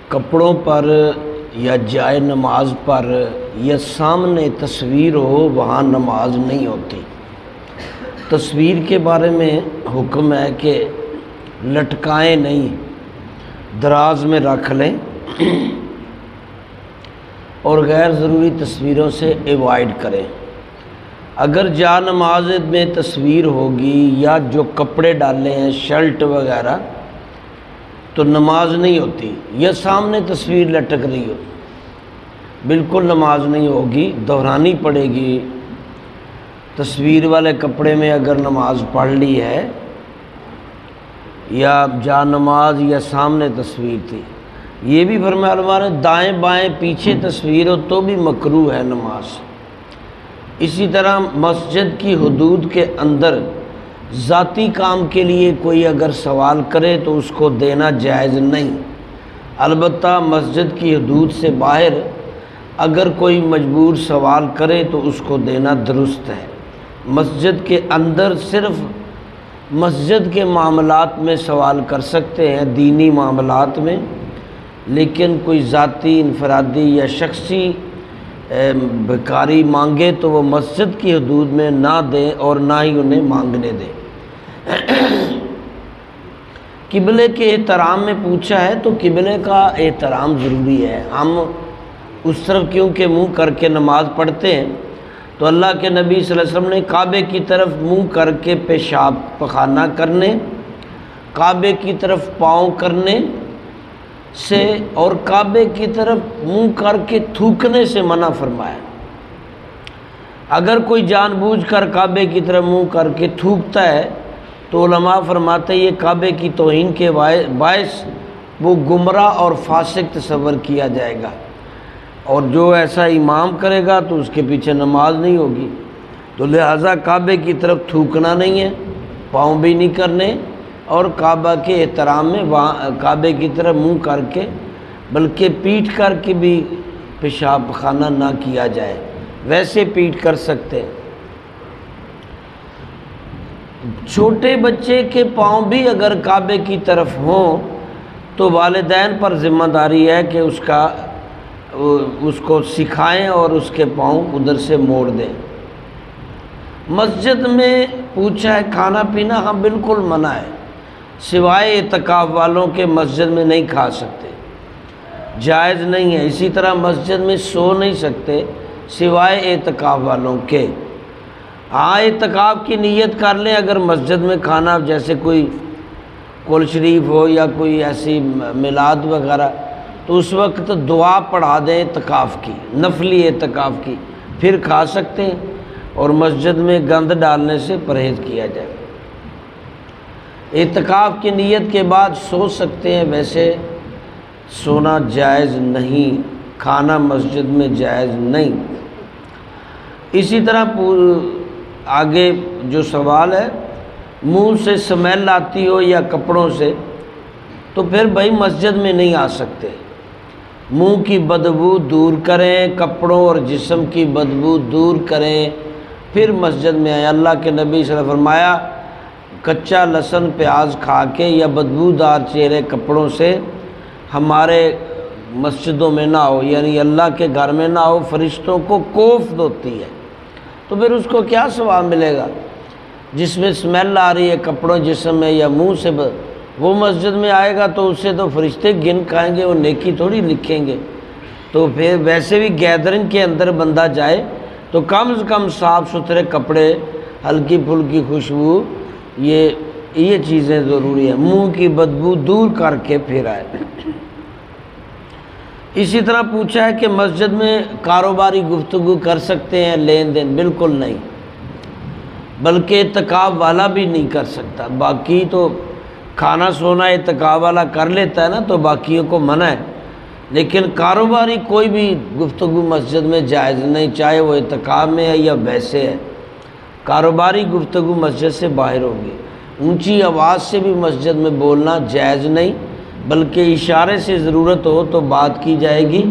کپڑوں پر یا جائے نماز پر یا سامنے تصویر ہو وہاں نماز نہیں ہوتی۔ تصویر کے بارے میں حکم ہے کہ لٹکائیں نہیں، دراز میں رکھ لیں اور غیر ضروری تصویروں سے ایوائڈ کریں۔ اگر جا نماز میں تصویر ہوگی یا جو کپڑے ڈالے ہیں شرٹ وغیرہ تو نماز نہیں ہوتی، یا سامنے تصویر لٹک رہی ہو بالکل نماز نہیں ہوگی، دہرانی پڑے گی۔ تصویر والے کپڑے میں اگر نماز پڑھ لی ہے یا جا نماز یا سامنے تصویر تھی، یہ بھی فرمایا علماء نے دائیں بائیں پیچھے تصویر ہو تو بھی مکروہ ہے نماز۔ اسی طرح مسجد کی حدود کے اندر ذاتی کام کے لیے کوئی اگر سوال کرے تو اس کو دینا جائز نہیں، البتہ مسجد کی حدود سے باہر اگر کوئی مجبور سوال کرے تو اس کو دینا درست ہے۔ مسجد کے اندر صرف مسجد کے معاملات میں سوال کر سکتے ہیں، دینی معاملات میں، لیکن کوئی ذاتی انفرادی یا شخصی بھکاری مانگے تو وہ مسجد کی حدود میں نہ دیں اور نہ ہی انہیں مانگنے دیں۔ قبلے کے احترام میں پوچھا ہے تو قبلے کا احترام ضروری ہے۔ ہم اس طرف کیونکہ منہ کر کے نماز پڑھتے ہیں تو اللہ کے نبی صلی اللہ علیہ وسلم نے کعبے کی طرف منہ کر کے پیشاب پخانہ کرنے، کعبے کی طرف پاؤں کرنے سے اور کعبے کی طرف منہ کر کے تھوکنے سے منع فرمایا۔ اگر کوئی جان بوجھ کر کعبے کی طرف منہ کر کے تھوکتا ہے تو علماء فرماتے ہیں یہ کعبے کی توہین کے باعث وہ گمراہ اور فاسق تصور کیا جائے گا، اور جو ایسا امام کرے گا تو اس کے پیچھے نماز نہیں ہوگی۔ تو لہٰذا کعبے کی طرف تھوکنا نہیں ہے، پاؤں بھی نہیں کرنے، اور کعبہ کے احترام میں وہاں کعبے کی طرف منہ کر کے بلکہ پیٹ کر کے بھی پیشاب خانہ نہ کیا جائے، ویسے پیٹ کر سکتے ہیں۔ چھوٹے بچے کے پاؤں بھی اگر کعبے کی طرف ہوں تو والدین پر ذمہ داری ہے کہ اس کو سکھائیں اور اس کے پاؤں ادھر سے موڑ دیں۔ مسجد میں پوچھا ہے کھانا پینا، ہاں بالکل منع ہے، سوائے اعتکاف والوں کے مسجد میں نہیں کھا سکتے، جائز نہیں ہے۔ اسی طرح مسجد میں سو نہیں سکتے سوائے اعتکاف والوں کے۔ ہاں اعتکاف کی نیت کر لیں اگر مسجد میں کھانا، جیسے کوئی کل شریف ہو یا کوئی ایسی میلاد وغیرہ، تو اس وقت دعا پڑھا دیں اعتکاف کی، نفلی اعتکاف کی، پھر کھا سکتے ہیں، اور مسجد میں گند ڈالنے سے پرہیز کیا جائے۔ اعتکاف کی نیت کے بعد سو سکتے ہیں، ویسے سونا جائز نہیں، کھانا مسجد میں جائز نہیں۔ اسی طرح آگے جو سوال ہے، منہ سے سمیل آتی ہو یا کپڑوں سے، تو پھر بھائی مسجد میں نہیں آ سکتے۔ منہ کی بدبو دور کریں، کپڑوں اور جسم کی بدبو دور کریں، پھر مسجد میں آئیں۔ اللہ کے نبی صلی اللہ علیہ وسلم نے فرمایا کچا لہسن پیاز کھا کے یا بدبودار چہرے کپڑوں سے ہمارے مسجدوں میں نہ ہو، یعنی اللہ کے گھر میں نہ ہو، فرشتوں کو کوفت ہوتی ہے، تو پھر اس کو کیا ثواب ملے گا؟ جس میں اسمیل آ رہی ہے کپڑوں جسم میں یا منہ سے، وہ مسجد میں آئے گا تو اسے تو فرشتے گن کھائیں گے، وہ نیکی تھوڑی لکھیں گے۔ تو پھر ویسے بھی گیدرنگ کے اندر بندہ جائے تو کم از کم صاف ستھرے کپڑے، ہلکی پھلکی خوشبو، یہ چیزیں ضروری ہیں، منہ کی بدبو دور کر کے پھر آئے۔ اسی طرح پوچھا ہے کہ مسجد میں کاروباری گفتگو کر سکتے ہیں، لین دین؟ بالکل نہیں، بلکہ اعتکاف والا بھی نہیں کر سکتا۔ باقی تو کھانا سونا اعتکاف والا کر لیتا ہے نا، تو باقیوں کو منع ہے، لیکن کاروباری کوئی بھی گفتگو مسجد میں جائز نہیں، چاہے وہ اعتکاف میں ہے یا ویسے ہے۔ کاروباری گفتگو مسجد سے باہر ہوگی۔ اونچی آواز سے بھی مسجد میں بولنا جائز نہیں، بلکہ اشارے سے ضرورت ہو تو بات کی جائے گی،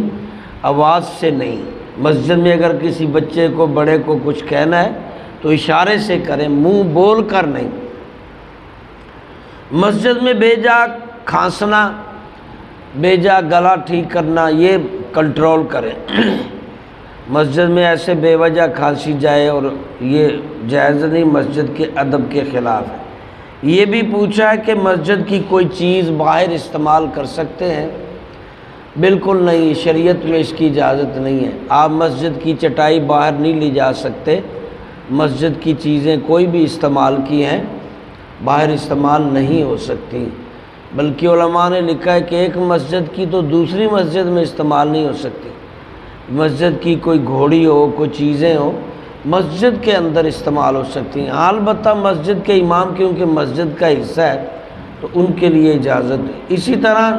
آواز سے نہیں۔ مسجد میں اگر کسی بچے کو، بڑے کو کچھ کہنا ہے تو اشارے سے کریں، منہ بول کر نہیں۔ مسجد میں بے جا کھانسنا بیجا گلا ٹھیک کرنا یہ کنٹرول کریں۔ مسجد میں ایسے بے وجہ کھانسی جائے اور یہ جائز نہیں، مسجد کے ادب کے خلاف ہے۔ یہ بھی پوچھا ہے کہ مسجد کی کوئی چیز باہر استعمال کر سکتے ہیں؟ بالکل نہیں، شریعت میں اس کی اجازت نہیں ہے۔ آپ مسجد کی چٹائی باہر نہیں لے جا سکتے، مسجد کی چیزیں کوئی بھی استعمال کی ہیں باہر استعمال نہیں ہو سکتی، بلکہ علماء نے لکھا ہے کہ ایک مسجد کی تو دوسری مسجد میں استعمال نہیں ہو سکتی۔ مسجد کی کوئی گھوڑی ہو، کوئی چیزیں ہوں، مسجد کے اندر استعمال ہو سکتی ہیں۔ البتہ مسجد کے امام کیونکہ مسجد کا حصہ ہے تو ان کے لیے اجازت ہے۔ اسی طرح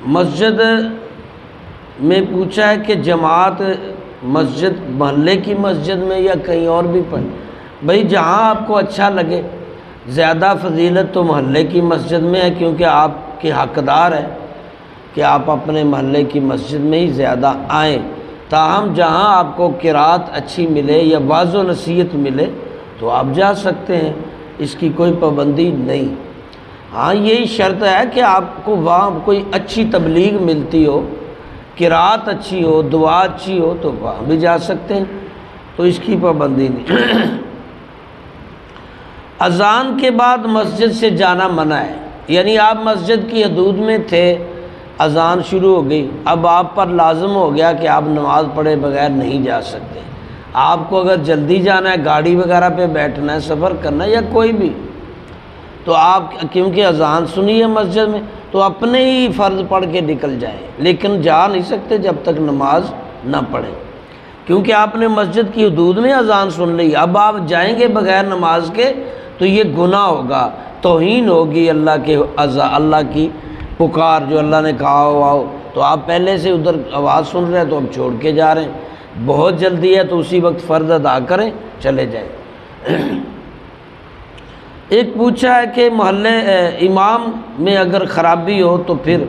مسجد میں پوچھا ہے کہ جماعت مسجد محلے کی مسجد میں یا کہیں اور بھی پڑھیں؟ بھئی جہاں آپ کو اچھا لگے، زیادہ فضیلت تو محلے کی مسجد میں ہے کیونکہ آپ کے حقدار ہیں کہ آپ اپنے محلے کی مسجد میں ہی زیادہ آئیں۔ تاہم جہاں آپ کو قرات اچھی ملے یا واعظ و نصیحت ملے تو آپ جا سکتے ہیں، اس کی کوئی پابندی نہیں۔ ہاں یہی شرط ہے کہ آپ کو وہاں کوئی اچھی تبلیغ ملتی ہو، قرات اچھی ہو، دعا اچھی ہو تو وہاں بھی جا سکتے ہیں، تو اس کی پابندی نہیں۔ اذان کے بعد مسجد سے جانا منع ہے، یعنی آپ مسجد کی حدود میں تھے، اذان شروع ہو گئی، اب آپ پر لازم ہو گیا کہ آپ نماز پڑھے بغیر نہیں جا سکتے۔ آپ کو اگر جلدی جانا ہے، گاڑی وغیرہ پہ بیٹھنا ہے، سفر کرنا ہے یا کوئی بھی، تو آپ کیونکہ اذان سنی ہے مسجد میں تو اپنے ہی فرض پڑھ کے نکل جائیں، لیکن جا نہیں سکتے جب تک نماز نہ پڑھیں، کیونکہ آپ نے مسجد کی حدود میں اذان سن لی۔ اب آپ جائیں گے بغیر نماز کے تو یہ گناہ ہوگا، توہین ہوگی اللہ کی پکار جو اللہ نے کہا ہو آؤ، تو آپ پہلے سے ادھر آواز سن رہے ہیں تو اب چھوڑ کے جا رہے ہیں۔ بہت جلدی ہے تو اسی وقت فرض ادا کریں، چلے جائیں۔ ایک پوچھا ہے کہ محلے امام میں اگر خرابی ہو تو پھر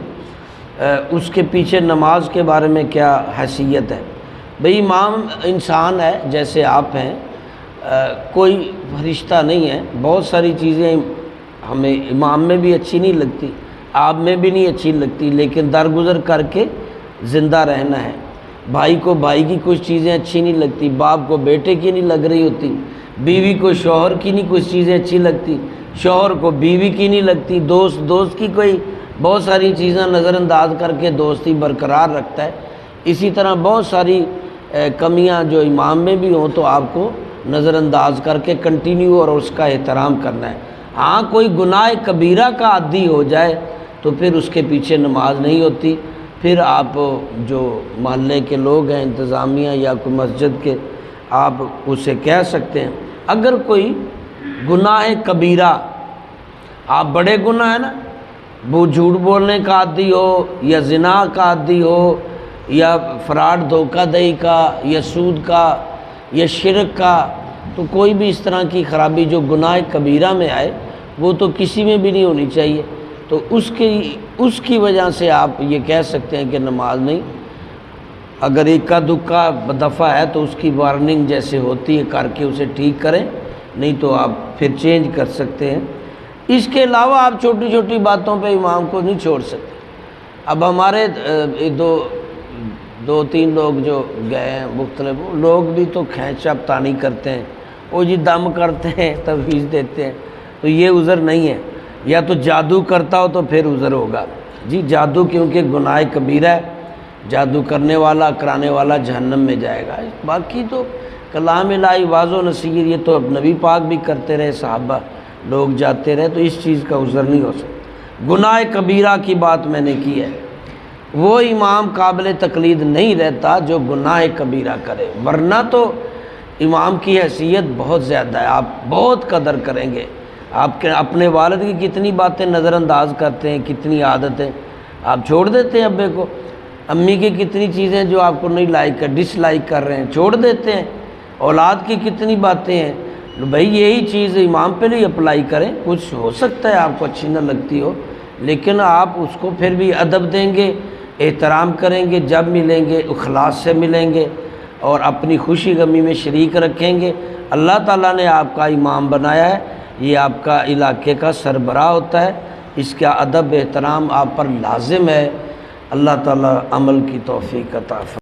اس کے پیچھے نماز کے بارے میں کیا حیثیت ہے؟ بھئی امام انسان ہے جیسے آپ ہیں، کوئی فرشتہ نہیں ہے۔ بہت ساری چیزیں ہمیں امام میں بھی اچھی نہیں لگتی، آپ میں بھی نہیں اچھی لگتی، لیکن درگزر کر کے زندہ رہنا ہے۔ بھائی کو بھائی کی کچھ چیزیں اچھی نہیں لگتی، باپ کو بیٹے کی نہیں لگ رہی ہوتی، بیوی کو شوہر کی نہیں کچھ چیزیں اچھی لگتی، شوہر کو بیوی کی نہیں لگتی، دوست کی کوئی بہت ساری چیزیں نظر انداز کر کے دوستی برقرار رکھتا ہے۔ اسی طرح بہت ساری کمیاں جو امام میں بھی ہوں تو آپ کو نظر انداز کر کے کنٹینیو اور اس کا احترام کرنا ہے۔ ہاں کوئی گناہ کبیرہ کا عادی ہو جائے تو پھر اس کے پیچھے نماز نہیں ہوتی، پھر آپ جو محلے کے لوگ ہیں، انتظامیہ یا کوئی مسجد کے، آپ اسے کہہ سکتے ہیں۔ اگر کوئی گناہ کبیرہ، آپ بڑے گناہ ہے نا، وہ جھوٹ بولنے کا عادی ہو یا زنا کا عادی ہو یا فراڈ دھوکہ دہی کا یا سود کا یا شرک کا، تو کوئی بھی اس طرح کی خرابی جو گناہ کبیرہ میں آئے وہ تو کسی میں بھی نہیں ہونی چاہیے، تو اس کی وجہ سے آپ یہ کہہ سکتے ہیں کہ نماز نہیں۔ اگر اکا دکا دفعہ ہے تو اس کی وارننگ جیسے ہوتی ہے کر کے اسے ٹھیک کریں، نہیں تو آپ پھر چینج کر سکتے ہیں۔ اس کے علاوہ آپ چھوٹی چھوٹی باتوں پہ امام کو نہیں چھوڑ سکتے۔ اب ہمارے دو تین لوگ جو گئے ہیں مختلف لوگ بھی تو کھینچ تانی کرتے ہیں، وہ جی دم کرتے ہیں، تفویض دیتے ہیں، تو یہ عذر نہیں ہے۔ یا تو جادو کرتا ہو تو پھر عذر ہوگا جی، جادو کیونکہ گناہ کبیرہ ہے، جادو کرنے والا کرانے والا جہنم میں جائے گا۔ باقی تو کلام الہی واعظ و نصیحت یہ تو نبی پاک بھی کرتے رہے، صحابہ لوگ جاتے رہے، تو اس چیز کا عذر نہیں ہو سکتا۔ گناہ کبیرہ کی بات میں نے کی ہے، وہ امام قابل تقلید نہیں رہتا جو گناہ کبیرہ کرے، ورنہ تو امام کی حیثیت بہت زیادہ ہے، آپ بہت قدر کریں گے۔ آپ کے اپنے والد کی کتنی باتیں نظر انداز کرتے ہیں، کتنی عادتیں آپ چھوڑ دیتے ہیں، ابے کو امی کی کتنی چیزیں جو آپ کو نہیں لائک ڈس لائک کر رہے ہیں چھوڑ دیتے ہیں، اولاد کی کتنی باتیں ہیں، بھائی یہی چیز امام پہ نہیں اپلائی کریں۔ کچھ ہو سکتا ہے آپ کو اچھی نہ لگتی ہو، لیکن آپ اس کو پھر بھی ادب دیں گے، احترام کریں گے، جب ملیں گے اخلاص سے ملیں گے اور اپنی خوشی غمی میں شریک رکھیں گے۔ اللہ تعالیٰ نے آپ کا امام بنایا ہے، یہ آپ کا علاقے کا سربراہ ہوتا ہے، اس کا ادب احترام آپ پر لازم ہے۔ اللہ تعالیٰ عمل کی توفیق عطا فرمائے۔